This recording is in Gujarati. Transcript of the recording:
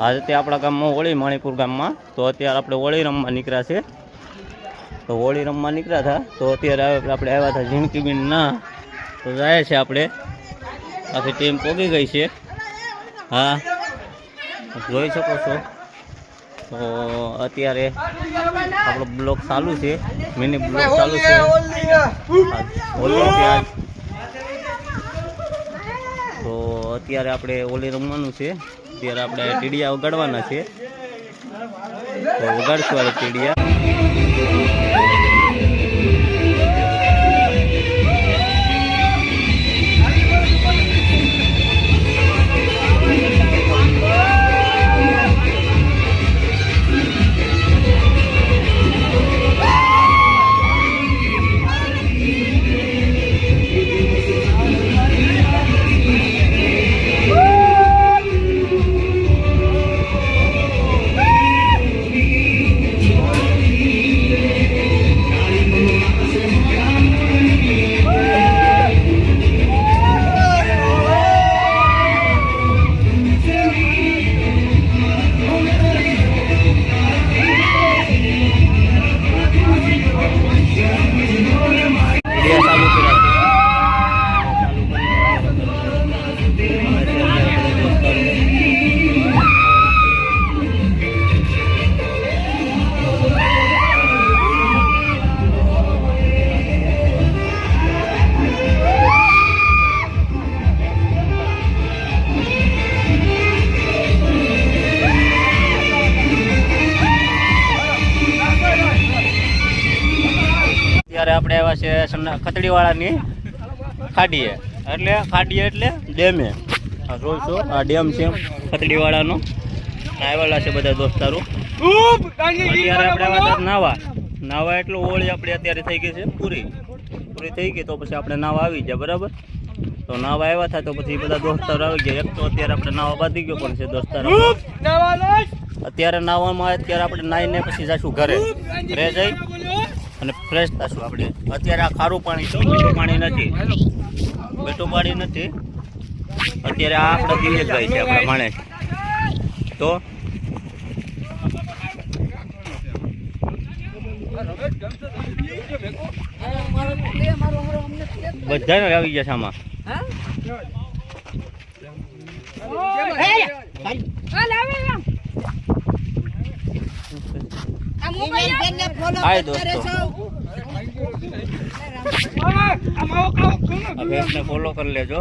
આજે આપણા ગામમાં હોળી, મણિપુર ગામમાં. તો અત્યારે આપણે હોળી રમવા નીકળ્યા છે. તો હોળી રમવા નીકળ્યા હતા. તો અત્યારે આપણે આવ્યા હતા ઝીણકીબીન ના. તો જાય છે આપણે આખી ટીમ પોગી ગઈ છે. હા, જોઈ શકો છો. તો અત્યારે આપણો બ્લોક ચાલુ છે, મિની બ્લોક ચાલુ છે. હોલી ત્યાં તો અત્યારે આપણે હોલી રમવાનું છે. અત્યારે આપણે ટીડિયા વગાડવાના છે. તો વગાડશું આ ટીડિયા. આપણે આવ્યા છે ખતડીવાળાની ખાડીએ. એટલે ડેમે. આ જોઈશો, આ ડેમ છે ખતડીવાળાનો. આવેલા છે બધા દોસ્તારો. અત્યારે આપણે આવ્યા નાવા એટલે હોળી આપણે અત્યારે થઈ ગઈ છે પૂરી થઈ ગઈ. તો પછી આપણે નાવા આવી જાય, બરાબર. તો નાવા આવ્યા થાય તો પછી બધા દોસ્તારો આવી ગયા. એક તો અત્યારે આપણે નાવા બાંધી ગયો પણ છે દોસ્તારો. અત્યારે નાવામાં અત્યારે આપણે નાહીને પછી જઈશું ઘરે જઈ અને ફ્રેશ થશું આપણે. અત્યારે આ ખારું પાણી છે, મીઠું પાણી નથી. અત્યારે આ આપણા દિનેશભાઈ છે, આપણા માણસ. તો બધા આવી ગયા છે આમાં. ફોલો કરી લેજો.